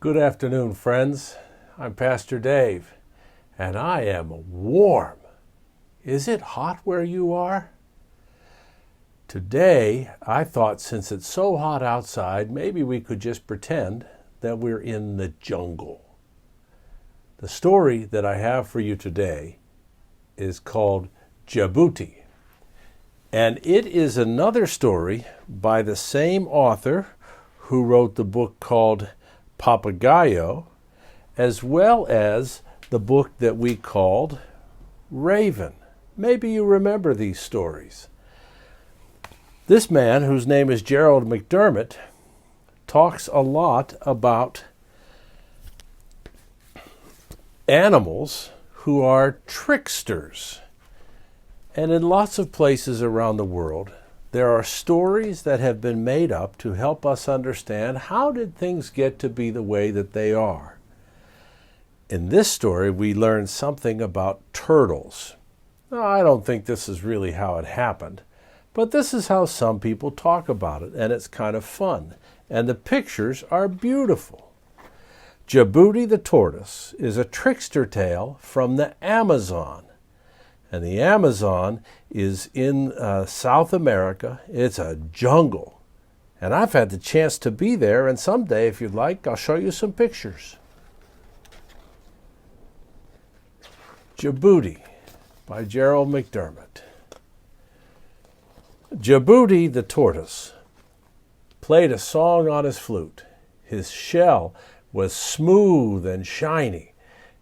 Good afternoon, friends. I'm Pastor Dave, and I am warm. Is it hot where you are? Today, I thought since it's so hot outside, maybe we could just pretend that we're in the jungle. The story that I have for you today is called Jabuti, and it is another story by the same author who wrote the book called Papagayo, as well as the book that we called Raven. Maybe you remember these stories. This man, whose name is Gerald McDermott, talks a lot about animals who are tricksters. And in lots of places around the world, there are stories that have been made up to help us understand how did things get to be the way that they are. In this story, we learn something about turtles. Now, I don't think this is really how it happened, but this is how some people talk about it, and it's kind of fun. And the pictures are beautiful. Jabuti the tortoise is a trickster tale from the Amazon. And the Amazon is in South America. It's a jungle. And I've had the chance to be there, and someday, if you'd like, I'll show you some pictures. Jabuti by Gerald McDermott. Jabuti the tortoise played a song on his flute. His shell was smooth and shiny,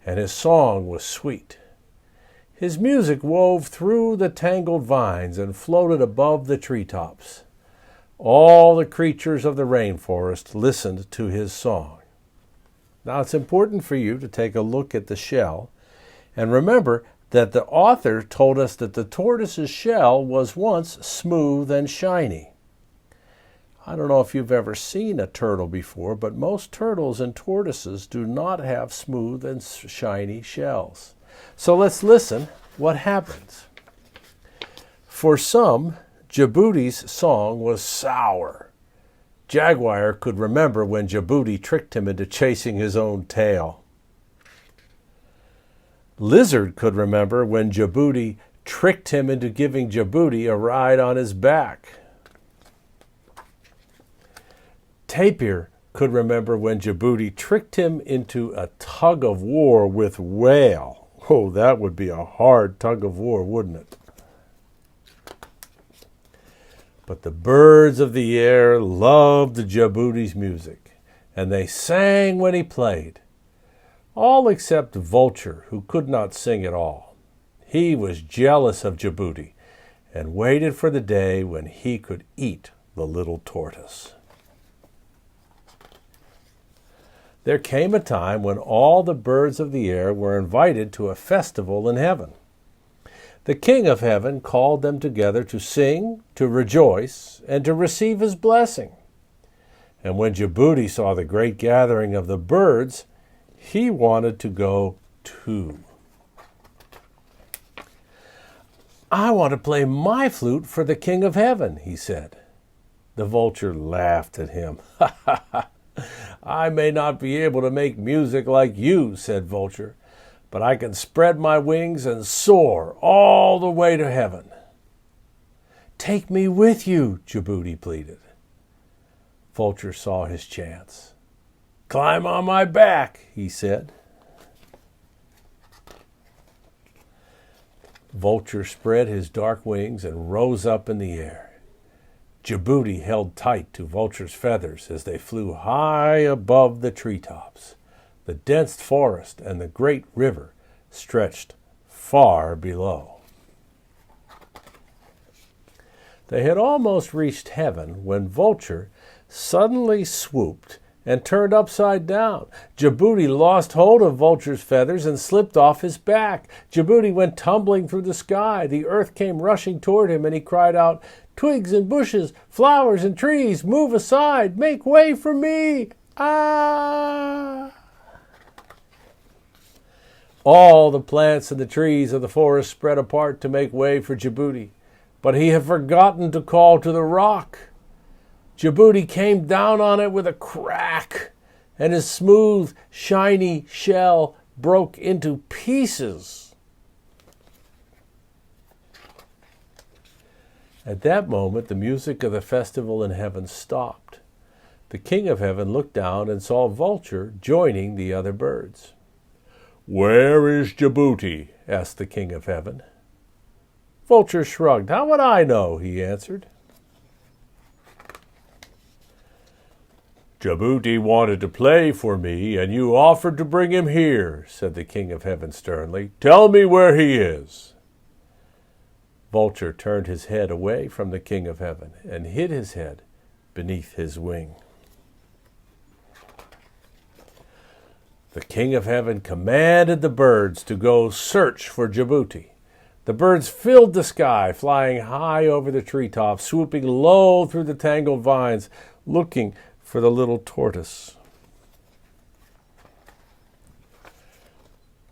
and his song was sweet. His music wove through the tangled vines and floated above the treetops. All the creatures of the rainforest listened to his song. Now, it's important for you to take a look at the shell and remember that the author told us that the tortoise's shell was once smooth and shiny. I don't know if you've ever seen a turtle before, but most turtles and tortoises do not have smooth and shiny shells. So let's listen what happens. For some, Jabuti's song was sour. Jaguar could remember when Jabuti tricked him into chasing his own tail. Lizard could remember when Jabuti tricked him into giving Jabuti a ride on his back. Tapir could remember when Jabuti tricked him into a tug of war with Whale. Oh, that would be a hard tug of war, wouldn't it? But the birds of the air loved Jabuti's music, and they sang when he played. All except Vulture, who could not sing at all. He was jealous of Jabuti and waited for the day when he could eat the little tortoise. There came a time when all the birds of the air were invited to a festival in heaven. The King of Heaven called them together to sing, to rejoice, and to receive his blessing. And when Jabuti saw the great gathering of the birds, he wanted to go too. "I want to play my flute for the King of Heaven," he said. The vulture laughed at him. "Ha ha ha! I may not be able to make music like you," said Vulture, "but I can spread my wings and soar all the way to heaven." "Take me with you," Jabuti pleaded. Vulture saw his chance. "Climb on my back," he said. Vulture spread his dark wings and rose up in the air. Jabuti held tight to Vulture's feathers as they flew high above the treetops. The dense forest and the great river stretched far below. They had almost reached heaven when Vulture suddenly swooped and turned upside down. Jabuti lost hold of Vulture's feathers and slipped off his back. Jabuti went tumbling through the sky. The earth came rushing toward him, and he cried out, "Twigs and bushes, flowers and trees, move aside, make way for me! Ah!" All the plants and the trees of the forest spread apart to make way for Jabuti, but he had forgotten to call to the rock. Jabuti came down on it with a crack, and his smooth, shiny shell broke into pieces. At that moment, the music of the festival in heaven stopped. The King of Heaven looked down and saw Vulture joining the other birds. "Where is Jabuti?" asked the King of Heaven. Vulture shrugged. "How would I know?" he answered. "Jabuti wanted to play for me, and you offered to bring him here," said the King of Heaven sternly. "Tell me where he is." Vulture turned his head away from the King of Heaven and hid his head beneath his wing. The King of Heaven commanded the birds to go search for Jabuti. The birds filled the sky, flying high over the treetops, swooping low through the tangled vines, looking for the little tortoise.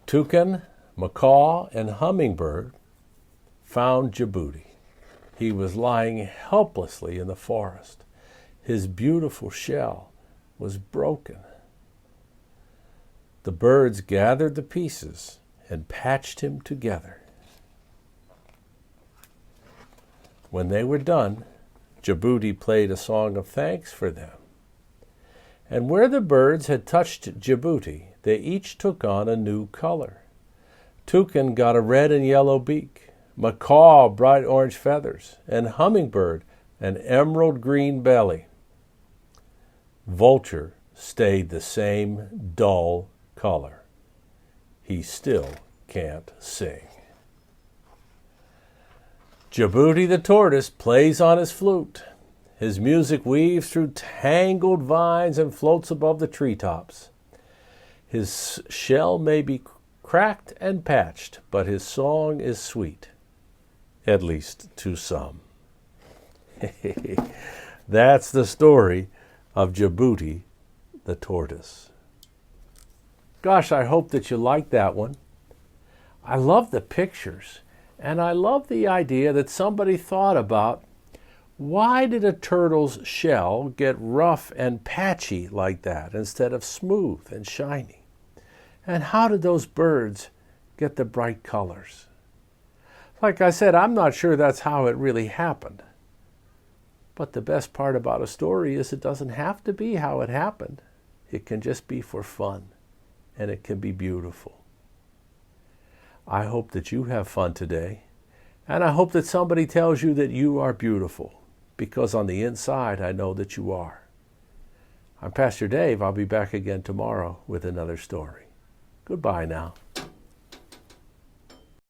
Toucan, macaw, and hummingbird found Jabuti. He was lying helplessly in the forest. His beautiful shell was broken. The birds gathered the pieces and patched him together. When they were done, Jabuti played a song of thanks for them. And where the birds had touched Jabuti, they each took on a new color. Toucan got a red and yellow beak, macaw bright orange feathers, and hummingbird an emerald green belly. Vulture stayed the same dull color. He still can't sing. Jabuti the tortoise plays on his flute. His music weaves through tangled vines and floats above the treetops. His shell may be cracked and patched, but his song is sweet, at least to some. That's the story of Jabuti the tortoise. Gosh, I hope that you liked that one. I love the pictures, and I love the idea that somebody thought about, why did a turtle's shell get rough and patchy like that instead of smooth and shiny? And how did those birds get the bright colors? Like I said, I'm not sure that's how it really happened. But the best part about a story is it doesn't have to be how it happened. It can just be for fun, and it can be beautiful. I hope that you have fun today, and I hope that somebody tells you that you are beautiful, because on the inside I know that you are. I'm Pastor Dave. I'll be back again tomorrow with another story. Goodbye now.